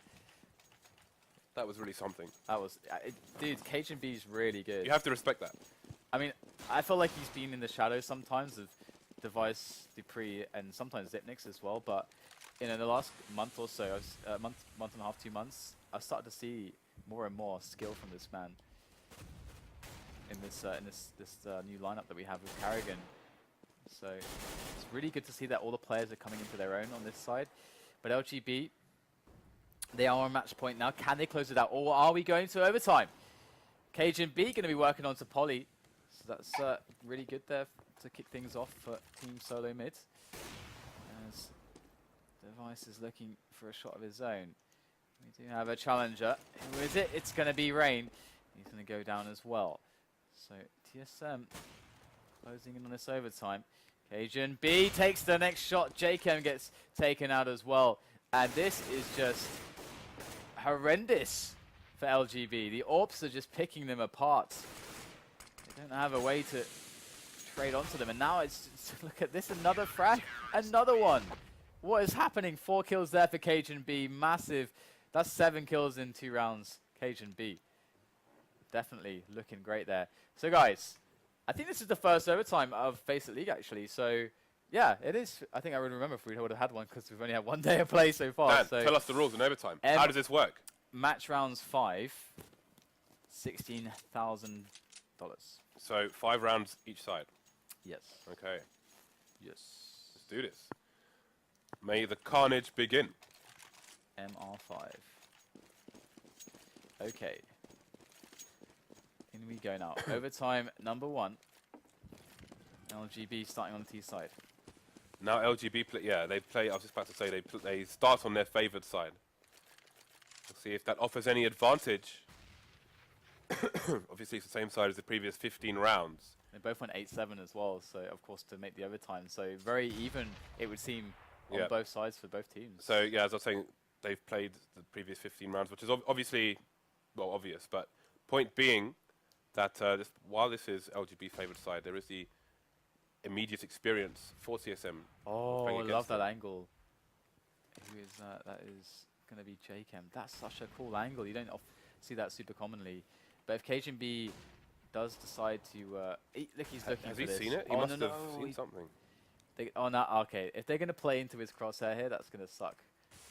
That was really something. That was, dude, Cajun B is really good. You have to respect that. I mean, I feel like he's been in the shadows sometimes of Device, Dupree, and sometimes Zipnix as well. But in the last month or so, month and a half, 2 months, I've started to see more and more skill from this man in this new lineup that we have with Carrigan. So it's really good to see that all the players are coming into their own on this side. But LGB, they are on match point now. Can they close it out, or are we going to overtime? Cajun B going to be working on to Poly. So that's really good there to kick things off for Team Solo Mid. As Device is looking for a shot of his own. We do have a challenger. Who is it? It's going to be Rain. He's going to go down as well. So TSM closing in on this overtime. Cajun B takes the next shot. JChem gets taken out as well. And this is just horrendous for LGB. The AWPs are just picking them apart. They don't have a way to trade onto them. And now it's look at this, another frag, another one. What is happening? 4 kills there for Cajun B. Massive. That's 7 kills in 2 rounds. Cajun B. Definitely looking great there. So guys, I think this is the first overtime of FACEIT League actually. So yeah, it is. I think I would remember if we would have had one because we've only had 1 day of play so far. Dan, so tell us the rules in overtime. How does this work? Match rounds 5, $16,000. So 5 rounds each side. Yes. Okay. Yes. Let's do this. May the carnage begin. MR5. Okay. In we go now. Overtime number 1. LGB starting on the T side. Now LGB play. Yeah, they play. I was just about to say they start on their favoured side. We'll see if that offers any advantage. Obviously, it's the same side as the previous 15 rounds. They both went 8-7 as well. So of course to make the overtime. So very even it would seem on both sides for both teams. So yeah, as I was saying, they've played the previous 15 rounds, which is obviously, well, obvious. But point being that while this is LGB favoured side, there is the immediate experience for TSM. Oh, I love that angle. Who is that? That is going to be JChem. That's such a cool angle. You don't see that super commonly. But if Cajun B does decide to... look, he's looking Has for he this. seen it? He must have seen something. Oh, no, okay. If they're going to play into his crosshair here, that's going to suck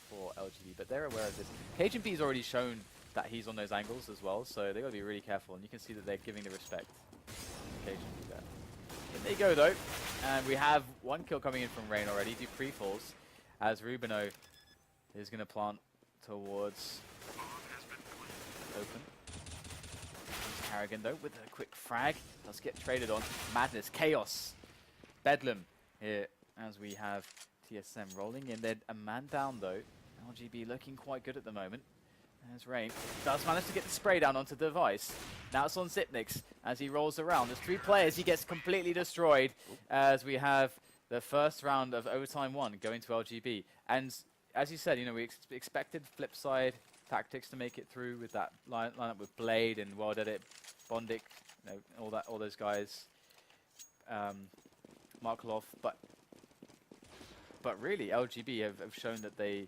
for LGB. But they're aware of this. Cajun B's already shown that he's on those angles as well, so they've got to be really careful. And you can see that they're giving the respect to Cajun B there. In they go, though. And we have 1 kill coming in from Rain already. Dupree falls as Rubino is going to plant towards open. Carrigan, though, with a quick frag. Does get traded on. Madness, Chaos, Bedlam here as we have TSM rolling in. They're a man down, though. LGB looking quite good at the moment. There's Rain. Does manage to get the spray down onto the Device. Now it's on Zipnix as he rolls around. There's 3 players. He gets completely destroyed as we have the first round of overtime 1 going to LGB. And as you said, you know, we expected flip side tactics to make it through with that lineup with Blade and World Edit, Bondic, you know, all those guys, Markloff, but really LGB have shown that they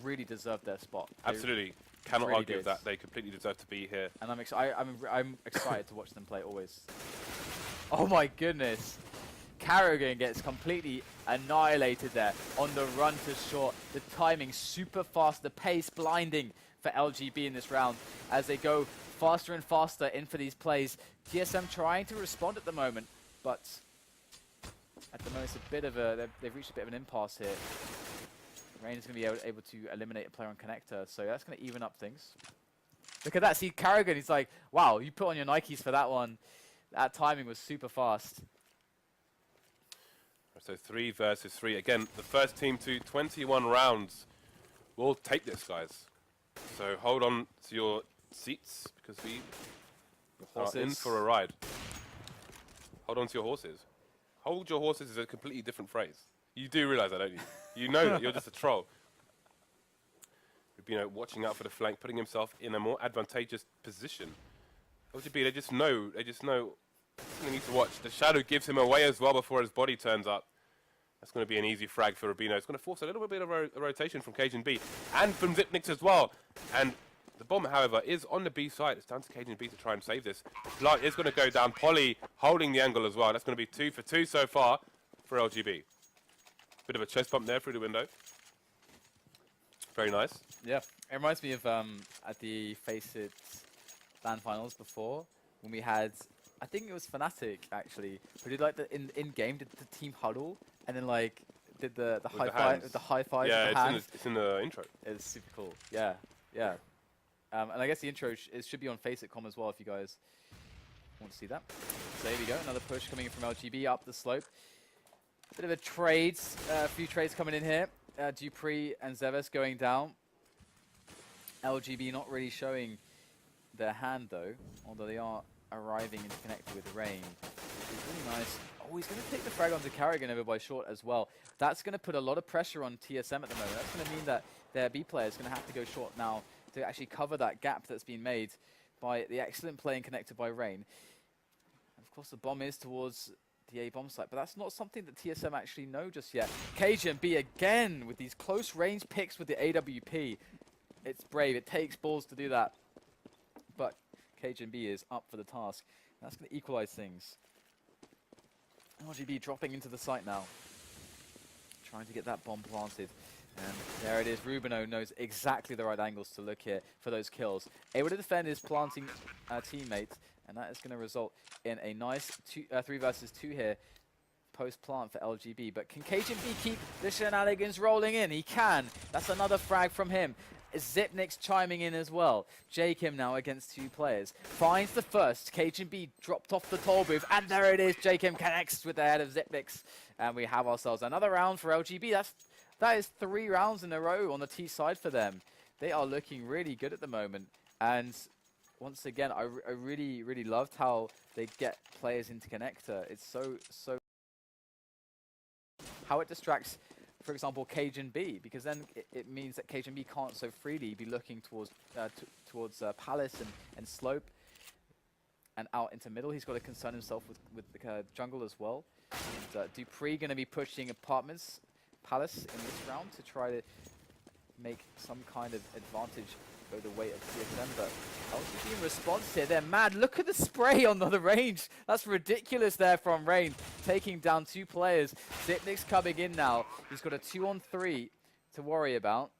really deserve their spot. Absolutely. Cannot Really argue with did. that. They completely deserve to be here. And I'm excited to watch them play always. Oh my goodness. Carrigan gets completely annihilated there on the run to short. The timing super fast, the pace blinding for LGB in this round as they go faster and faster in for these plays. TSM trying to respond at the moment, but at the moment it's a bit of a, they've reached a bit of an impasse here. Rain is going to be able to eliminate a player on connector, so that's going to even up things. Look at that, see Carrigan, he's like, wow, you put on your Nikes for that one. That timing was super fast. So 3 versus 3. Again, the first team to 21 rounds will take this, guys. So hold on to your seats because we are in for a ride. Hold on to your horses. Hold your horses is a completely different phrase. You do realize that, don't you? You know that. You're just a troll. You know, watching out for the flank, putting himself in a more advantageous position. LGB, they just know they need to watch. The shadow gives him away as well before his body turns up. That's going to be an easy frag for Rubino. It's going to force a little bit of a rotation from Cajun B and from Zipnix as well. And the bomb, however, is on the B side. It's down to Cajun B to try and save this. Plant is going to go down. Polly holding the angle as well. That's going to be 2 for 2 so far for LGB. Bit of a chest bump there through the window. Very nice. Yeah, it reminds me of at the FACEIT LAN finals before when we had, I think it was Fnatic actually, who did like the in game did the team huddle and then like did the high five with the high five. Yeah, it's in the intro. It's super cool. Yeah, yeah. And I guess the intro should be on FACEIT.com as well if you guys want to see that. So there we go, another push coming in from LGB up the slope. Bit of a trades, a few trades coming in here. Dupree and Zeves going down. LGB not really showing their hand though, although they are arriving into connector with Rain, which is really nice. Oh, he's going to take the frag onto Carrigan over by short as well. That's going to put a lot of pressure on TSM at the moment. That's going to mean that their B player is going to have to go short now to actually cover that gap that's been made by the excellent play in connector by Rain. And of course the bomb is towards the A bomb site, but that's not something that TSM actually know just yet. Cajun B again with these close range picks with the AWP. It's brave, it takes balls to do that. But Cajun B is up for the task. That's going to equalize things. LGB dropping into the site now. Trying to get that bomb planted. And there it is. Rubino knows exactly the right angles to look here for those kills. Able to defend his planting teammate. And that is going to result in a nice 3 versus 2 here. Post-plant for LGB. But can Cajun B keep the shenanigans rolling in? He can. That's another frag from him. Zipnix chiming in as well. Jakim now against 2 players. Finds the first. Cajun B dropped off the toll booth. And there it is. Jakim connects with the head of Zipnix. And we have ourselves another round for LGB. That is 3 rounds in a row on the T side for them. They are looking really good at the moment. And once again, I really, really loved how they get players into connector. It's so how it distracts, for example, Cajun B, because then it means that Cajun B can't so freely be looking towards Palace and Slope and out into middle. He's got to concern himself with the jungle as well. And Dupree going to be pushing Apartments Palace in this round to try to make some kind of advantage go the way of TSM, but LGB in response here, they're mad. Look at the spray on the range. That's ridiculous there from Rain, taking down 2 players. Zipnix coming in now. He's got a 2-on-3 to worry about.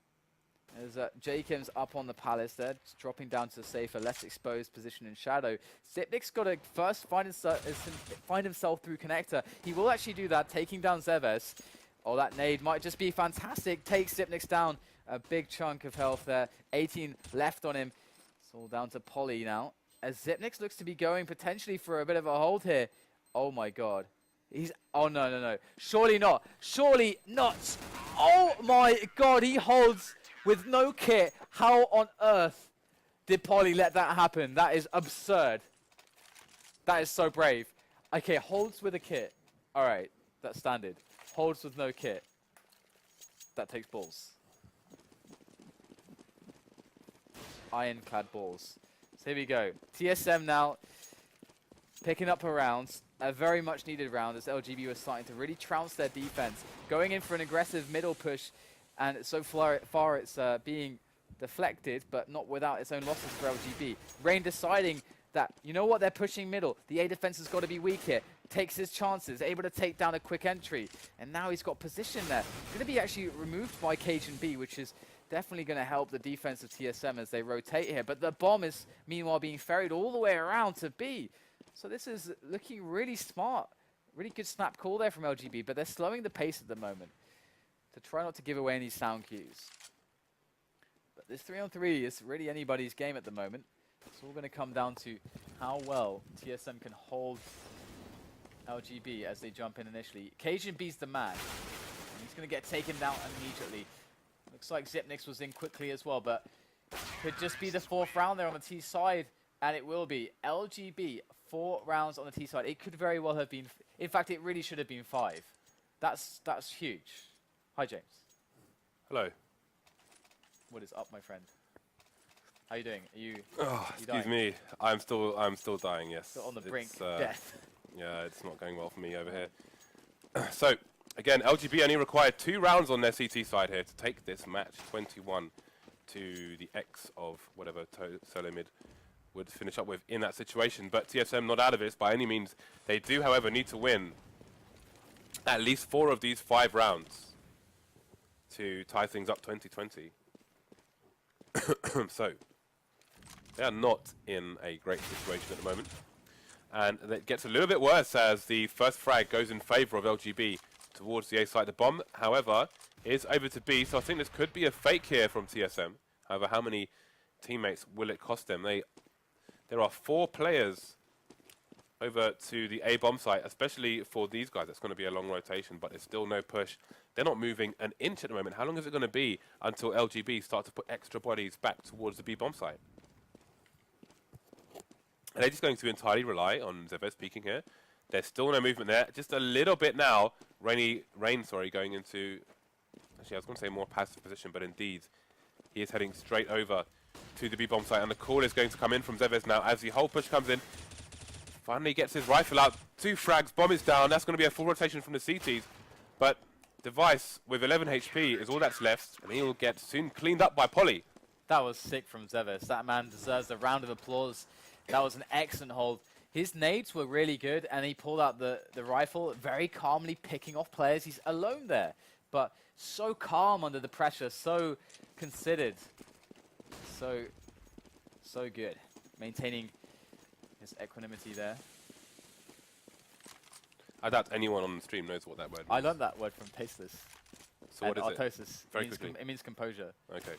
As Jakim's up on the Palace there, just dropping down to a safer, less exposed position in shadow. Zipnix got to first find himself through connector. He will actually do that, taking down Zeves. Oh, that nade might just be fantastic. Takes Zipnix down. A big chunk of health there. 18 left on him. It's all down to Polly now. As Zipnix looks to be going potentially for a bit of a hold here. Oh my god. Oh no. Surely not. Surely not. Oh my god, he holds with no kit. How on earth did Polly let that happen? That is absurd. That is so brave. Okay, holds with a kit. Alright, that's standard. Holds with no kit. That takes balls. Ironclad balls. So here we go. TSM now picking up a round. A very much needed round as LGB was starting to really trounce their defense. Going in for an aggressive middle push. And so far it's being deflected, but not without its own losses for LGB. Rain deciding that, you know what, they're pushing middle. The A defense has got to be weak here. Takes his chances, able to take down a quick entry. And now he's got position there. Going to be actually removed by Cajun B, which is definitely going to help the defense of TSM as they rotate here. But the bomb is, meanwhile, being ferried all the way around to B. So this is looking really smart. Really good snap call there from LGB, but they're slowing the pace at the moment to try not to give away any sound cues. But this 3-on-3 is really anybody's game at the moment. It's all going to come down to how well TSM can hold LGB as they jump in initially. Cajun B's the man. And he's going to get taken down immediately. Looks like Zipnix was in quickly as well, but could just be the 4th round there on the T side, and it will be. LGB, 4 rounds on the T side. It could very well have been, in fact, it really should have been 5. That's huge. Hi, James. Hello. What is up, my friend? How you doing? Are you? Oh, you excuse dying? me. I'm still dying. Yes. Still on the brink of death. Yeah, it's not going well for me over here. So again, LGB only required 2 rounds on their CT side here to take this match 21 to the X of whatever solo mid would finish up with in that situation. But TSM not out of this by any means. They do, however, need to win at least 4 of these 5 rounds to tie things up 20-20. So they are not in a great situation at the moment. And it gets a little bit worse as the first frag goes in favor of LGB towards the A side. The bomb, however, is over to B, so I think this could be a fake here from TSM. However, how many teammates will it cost them? There are 4 players over to the A bomb site, especially for these guys. It's going to be a long rotation, but there's still no push. They're not moving an inch at the moment. How long is it going to be until LGB start to put extra bodies back towards the B bomb site? Are they just going to entirely rely on Zevez peeking here? There's still no movement there. Just a little bit now. Rain, going into... Actually, I was going to say more passive position, but indeed, he is heading straight over to the B-bomb site. And the call is going to come in from Zevez now as the whole push comes in. Finally gets his rifle out. 2 frags. Bomb is down. That's going to be a full rotation from the CTs. But Device with 11 HP is all that's left. And he'll get soon cleaned up by Polly. That was sick from Zevez. That man deserves a round of applause. That was an excellent hold. His nades were really good, and he pulled out the rifle, very calmly picking off players. He's alone there, but so calm under the pressure, so considered, so good. Maintaining his equanimity there. I doubt anyone on the stream knows what that word means. I learned that word from Tasteless. So what is Artosis. it? Very quickly. It means composure. Okay.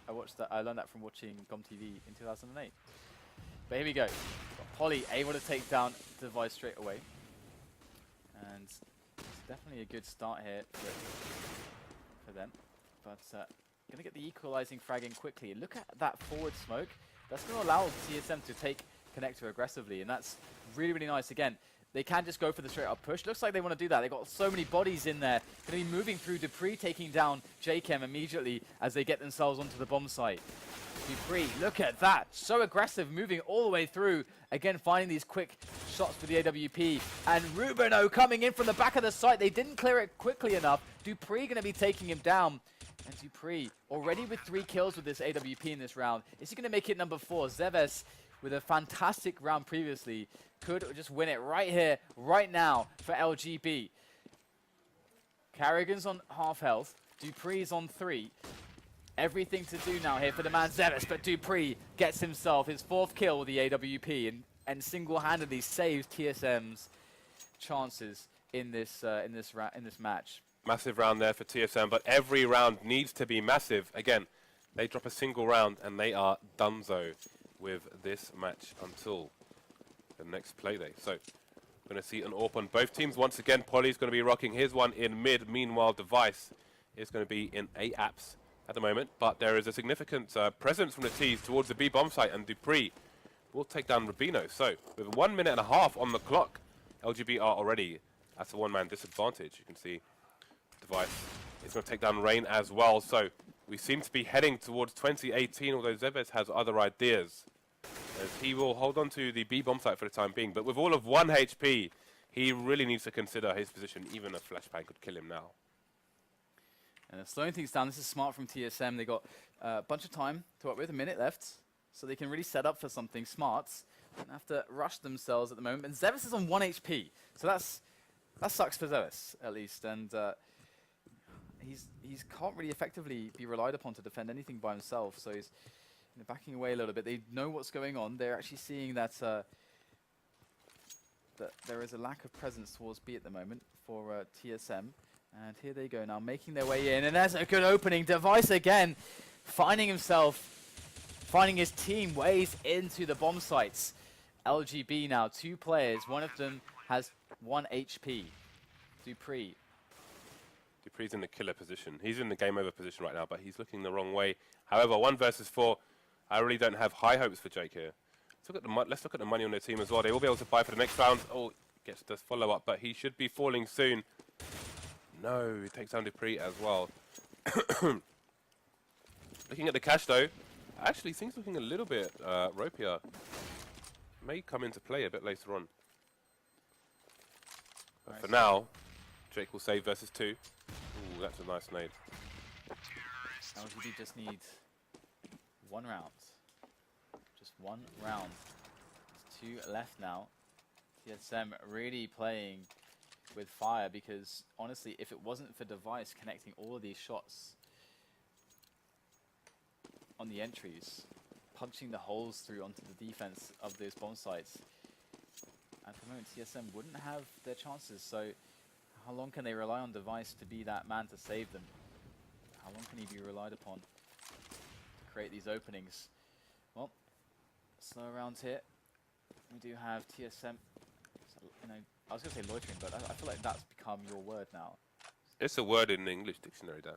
I watched that. I learned that from watching GOM TV in 2008. But here we go. Got Polly able to take down the Device straight away, and it's definitely a good start here for them. But gonna get the equalizing frag in quickly. Look at that forward smoke. That's gonna allow TSM to take connector aggressively, and that's really, really nice. Again, they can just go for the straight up push. Looks like they want to do that. They've got so many bodies in there. Going to be moving through Dupree, taking down JChem immediately as they get themselves onto the bomb site. Dupree, look at that. So aggressive, moving all the way through. Again, finding these quick shots for the AWP. And Rubino coming in from the back of the site. They didn't clear it quickly enough. Dupree going to be taking him down. And Dupree already with 3 kills with this AWP in this round. Is he going to make it number 4? Zevez with a fantastic round previously could just win it right here, right now for LGB. Carrigan's on half health. Dupree's on 3. Everything to do now here for the man Zevez, but Dupree gets himself his 4th kill with the AWP and single-handedly saves TSM's chances in this match. Massive round there for TSM, but every round needs to be massive. Again, they drop a single round and they are donezo with this match until the next play day. So we're going to see an AWP on both teams. Once again, Polly's going to be rocking his one in mid. Meanwhile, Device is going to be in A apps at the moment. But there is a significant presence from the T's towards the B bomb site, and Dupree will take down Rubino. So with 1 minute and a half on the clock, LGB are already at a 1-man disadvantage. You can see Device is going to take down Rain as well. So we seem to be heading towards 2018, although Zevez has other ideas, as he will hold on to the B bomb site for the time being. But with all of 1 HP, he really needs to consider his position. Even a flashbang could kill him now. And they're slowing things down. This is smart from TSM. They got a bunch of time to work with, a minute left, so they can really set up for something smart. Don't have to rush themselves at the moment. And Zevis is on 1 HP, so that sucks for Zevis at least. And he's can't really effectively be relied upon to defend anything by himself. So he's backing away a little bit. They know what's going on. They're actually seeing that that there is a lack of presence towards B at the moment for TSM. And here they go now, making their way in. And there's a good opening. Device again, finding his team ways into the bomb sites. LGB now, 2 players. One of them has 1 HP. Dupree. Dupree's in the killer position. He's in the game over position right now, but he's looking the wrong way. However, 1 versus 4, I really don't have high hopes for Jake here. Let's look at the money on their team as well. They will be able to buy for the next round. Oh, gets the follow-up, but he should be falling soon. No, he takes down Dupree as well. Looking at the cash, though, actually, things looking a little bit ropier. May come into play a bit later on. But for now, Jake will save versus 2. Ooh, that's a nice nade. LGB just needs 1 round. Just 1 round. There's 2 left now. TSM really playing with fire because, honestly, if it wasn't for Device connecting all of these shots on the entries, punching the holes through onto the defense of those bomb sites, at the moment TSM wouldn't have their chances. So how long can they rely on Device to be that man to save them? How long can he be relied upon to create these openings? Well, slow rounds here. We do have TSM, you know, I was going to say loitering, but I feel like that's become your word now. It's a word in the English dictionary, Dan.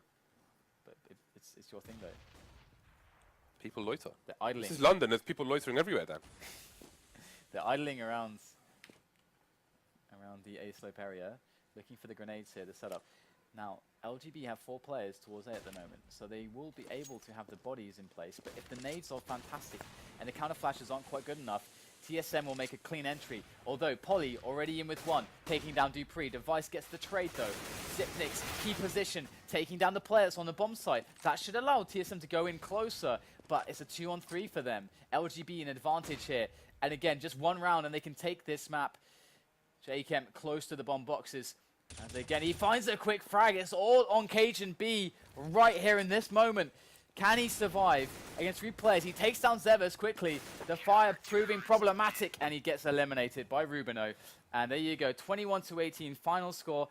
But it's your thing, though. People loiter. They're idling. This is London. There's people loitering everywhere, Dan. They're idling around the A slope area, looking for the grenades here to set up. Now, LGB have 4 players towards A at the moment, so they will be able to have the bodies in place. But if the nades are fantastic and the counter flashes aren't quite good enough, TSM will make a clean entry. Although Polly already in with 1, taking down Dupree. Device gets the trade though. Zipnik's key position, taking down the players on the bomb site. That should allow TSM to go in closer, but it's a 2-on-3 for them. LGB an advantage here. And again, just 1 round and they can take this map. J-Kemp close to the bomb boxes. And again, he finds a quick frag. It's all on Cajun B right here in this moment. Can he survive against 3 players? He takes down Zevis quickly. The fire proving problematic, and he gets eliminated by Rubino. And there you go, 21-18 final score.